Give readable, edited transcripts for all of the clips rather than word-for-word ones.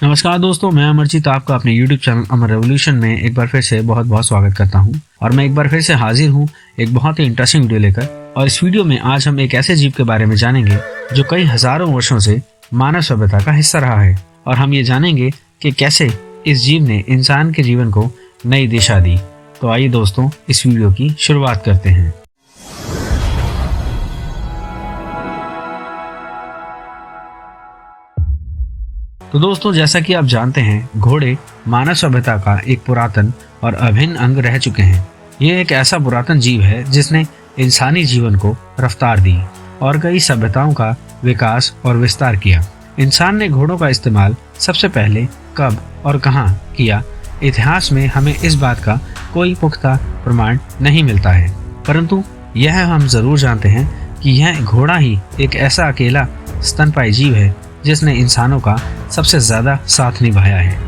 नमस्कार दोस्तों, मैं अमरजीत आपका अपने YouTube चैनल अमर रेवोल्यूशन में एक बार फिर से बहुत बहुत स्वागत करता हूं। और मैं एक बार फिर से हाजिर हूं एक बहुत ही इंटरेस्टिंग वीडियो लेकर। और इस वीडियो में आज हम एक ऐसे जीव के बारे में जानेंगे जो कई हजारों वर्षों से मानव सभ्यता का हिस्सा रहा है। और हम ये जानेंगे कि कैसे इस जीव ने इंसान के जीवन को नई दिशा दी। तो आइए दोस्तों, इस वीडियो की शुरुआत करते हैं। तो दोस्तों, जैसा कि आप जानते हैं, घोड़े मानव सभ्यता का एक पुरातन और अभिन्न अंग रह चुके हैं। ये एक ऐसा पुरातन जीव है जिसने इंसानी जीवन को रफ्तार दी और कई सभ्यताओं का विकास और विस्तार किया। इंसान ने घोड़ों का इस्तेमाल सबसे पहले कब और कहाँ किया, इतिहास में हमें इस बात का कोई पुख्ता प्रमाण नहीं मिलता है, परंतु यह हम जरूर जानते हैं कि यह घोड़ा ही एक ऐसा अकेला स्तनपायी जीव है जिसने इंसानों का सबसे ज्यादा साथ निभाया है।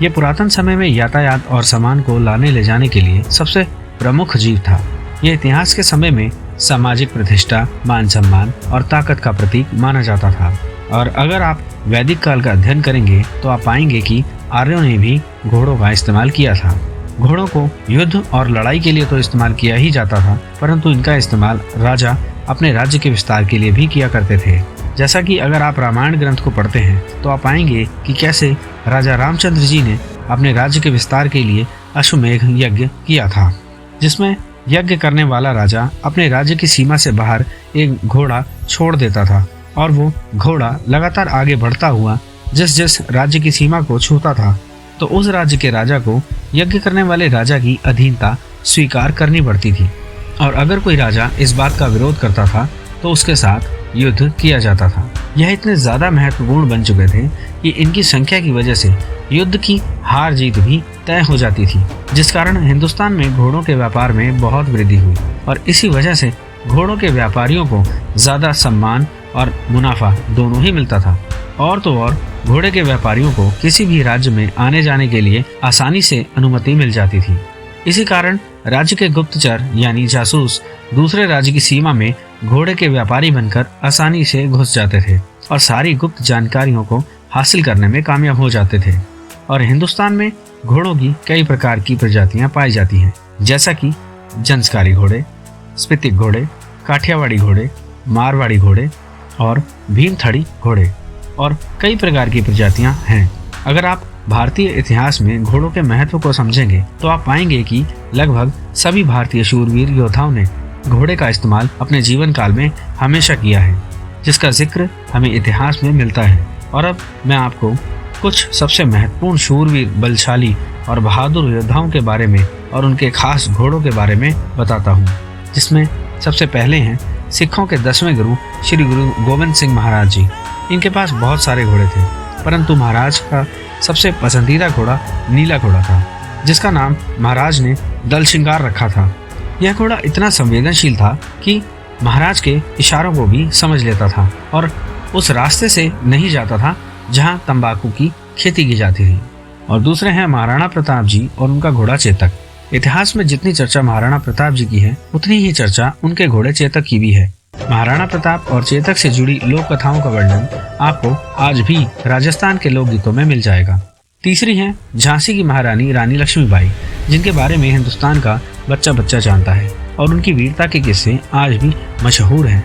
ये पुरातन समय में यातायात और सामान को लाने ले जाने के लिए सबसे प्रमुख जीव था। यह इतिहास के समय में सामाजिक प्रतिष्ठा, मान सम्मान और ताकत का प्रतीक माना जाता था। और अगर आप वैदिक काल का अध्ययन करेंगे तो आप पाएंगे कि आर्यों ने भी घोड़ों का इस्तेमाल किया था। घोड़ों को युद्ध और लड़ाई के लिए तो इस्तेमाल किया ही जाता था, परंतु इनका इस्तेमाल राजा अपने राज्य के विस्तार के लिए भी किया करते थे। जैसा कि अगर आप रामायण ग्रंथ को पढ़ते हैं तो आप पाएंगे कि कैसे राजा रामचंद्र जी ने अपने राज्य के विस्तार के लिए अश्वमेध यज्ञ किया था, जिसमें यज्ञ करने वाला राजा अपने राज्य की सीमा से बाहर एक घोड़ा छोड़ देता था और वो घोड़ा लगातार आगे बढ़ता हुआ जिस राज्य की सीमा को छूता था, तो उस राज्य के राजा को यज्ञ करने वाले राजा की अधीनता स्वीकार करनी पड़ती थी। और अगर कोई राजा इस बात का विरोध करता था तो उसके साथ युद्ध किया जाता था। यह इतने ज्यादा महत्वपूर्ण बन चुके थे कि इनकी संख्या की वजह से युद्ध की हार जीत भी तय हो जाती थी, जिस कारण हिंदुस्तान में घोड़ों के व्यापार में बहुत वृद्धि हुई। और इसी वजह से घोड़ों के व्यापारियों को ज्यादा सम्मान और मुनाफा दोनों ही मिलता था। और तो और घोड़े के व्यापारियों को किसी भी राज्य में आने जाने के लिए आसानी से अनुमति मिल जाती थी। इसी कारण राज्य के गुप्तचर यानी जासूस दूसरे राज्य की सीमा में घोड़े के व्यापारी बनकर आसानी से घुस जाते थे और सारी गुप्त जानकारियों को हासिल करने में कामयाब हो जाते थे। और हिंदुस्तान में घोड़ों की कई प्रकार की प्रजातियां पाई जाती हैं, जैसा कि जंसकारी घोड़े, स्पितिक घोड़े, काठियावाड़ी घोड़े, मारवाड़ी घोड़े और भीमथड़ी घोड़े, और कई प्रकार की प्रजातियां हैं। अगर आप भारतीय इतिहास में घोड़ों के महत्व को समझेंगे तो आप पाएंगे कि लगभग सभी भारतीय शूरवीर योद्धाओं ने घोड़े का इस्तेमाल अपने जीवन काल में हमेशा किया है, जिसका जिक्र हमें इतिहास में मिलता है। और अब मैं आपको कुछ सबसे महत्वपूर्ण शूरवीर, बलशाली और बहादुर योद्धाओं के बारे में और उनके खास घोड़ों के बारे में बताता हूँ, जिसमें सबसे पहले हैं सिखों के 10वें गुरु श्री गुरु गोविंद सिंह महाराज जी। इनके पास बहुत सारे घोड़े थे, परंतु महाराज का सबसे पसंदीदा घोड़ा नीला घोड़ा था, जिसका नाम महाराज ने दल श्रृंगार रखा था। यह घोड़ा इतना संवेदनशील था कि महाराज के इशारों को भी समझ लेता था और उस रास्ते से नहीं जाता था जहां तंबाकू की खेती की जाती थी। और दूसरे हैं महाराणा प्रताप जी और उनका घोड़ा चेतक। इतिहास में जितनी चर्चा महाराणा प्रताप जी की है, उतनी ही चर्चा उनके घोड़े चेतक की भी है। महाराणा प्रताप और चेतक से जुड़ी लोक कथाओं का वर्णन आपको आज भी राजस्थान के लोकगीतों में मिल जाएगा। तीसरी है झांसी की महारानी रानी लक्ष्मीबाई, जिनके बारे में हिंदुस्तान का बच्चा बच्चा जानता है और उनकी वीरता के किस्से आज भी मशहूर हैं।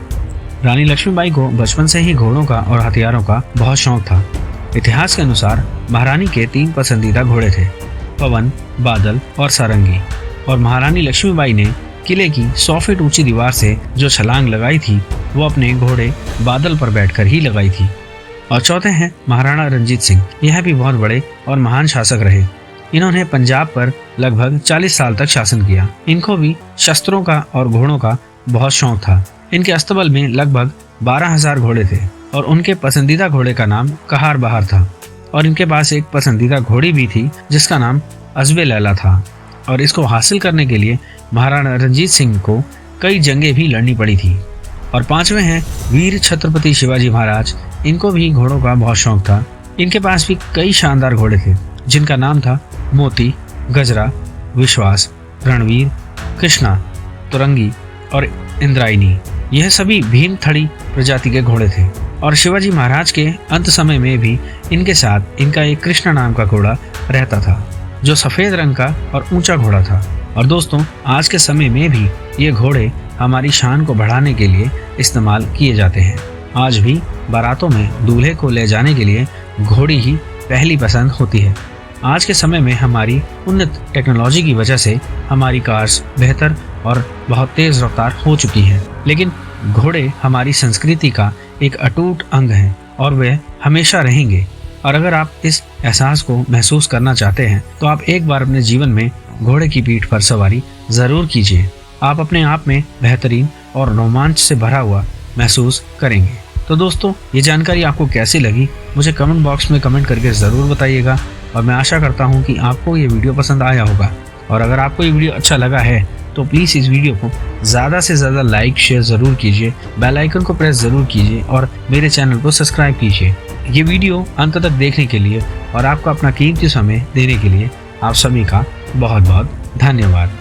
रानी लक्ष्मीबाई को बचपन से ही घोड़ों का और हथियारों का बहुत शौक था। इतिहास के अनुसार महारानी के 3 पसंदीदा घोड़े थे, पवन, बादल और सारंगी। और महारानी लक्ष्मीबाई ने किले की 100 फीट ऊंची दीवार से जो छलांग लगाई थी वो अपने घोड़े बादल पर बैठकर ही लगाई थी। और चौथे हैं महाराणा रंजीत सिंह। यह भी बहुत बड़े और महान शासक रहे। इन्होंने पंजाब पर लगभग 40 साल तक शासन किया। इनको भी शस्त्रों का और घोड़ों का बहुत शौक था। इनके अस्तबल में लगभग 12,000 घोड़े थे और उनके पसंदीदा घोड़े का नाम कहार बहार था। और इनके पास एक पसंदीदा घोड़ी भी थी जिसका नाम अजबे लैला था। और इसको हासिल करने के लिए महाराणा रंजीत सिंह को कई जंगें भी लड़नी पड़ी थी। और 5वें हैं वीर छत्रपति शिवाजी महाराज। इनको भी घोड़ों का बहुत शौक था। इनके पास भी कई शानदार घोड़े थे, जिनका नाम था मोती, गजरा, विश्वास, रणवीर, कृष्णा, तुरंगी और इंद्रायणी। यह सभी भीमथड़ी प्रजाति के घोड़े थे और शिवाजी महाराज के अंत समय में भी इनके साथ इनका एक कृष्ण नाम का घोड़ा रहता था, जो सफेद रंग का और ऊंचा घोड़ा था। और दोस्तों, आज के समय में भी ये घोड़े हमारी शान को बढ़ाने के लिए इस्तेमाल किए जाते हैं। आज भी बारातों में दूल्हे को ले जाने के लिए घोड़ी ही पहली पसंद होती है। आज के समय में हमारी उन्नत टेक्नोलॉजी की वजह से हमारी कार्स बेहतर और बहुत तेज रफ्तार हो चुकी है, लेकिन घोड़े हमारी संस्कृति का एक अटूट अंग हैं और वे हमेशा रहेंगे। और अगर आप इस एहसास को महसूस करना चाहते हैं तो आप एक बार अपने जीवन में घोड़े की पीठ पर सवारी जरूर कीजिए। आप अपने आप में बेहतरीन और रोमांच से भरा हुआ महसूस करेंगे। तो दोस्तों, ये जानकारी आपको कैसी लगी मुझे कमेंट बॉक्स में कमेंट करके ज़रूर बताइएगा। और मैं आशा करता हूँ कि आपको ये वीडियो पसंद आया होगा। और अगर आपको ये वीडियो अच्छा लगा है तो प्लीज़ इस वीडियो को ज़्यादा से ज़्यादा लाइक शेयर ज़रूर कीजिए, बेल आइकन को प्रेस ज़रूर कीजिए और मेरे चैनल को सब्सक्राइब कीजिए। ये वीडियो अंत तक देखने के लिए और आपका अपना कीमती समय देने के लिए आप सभी का बहुत बहुत धन्यवाद।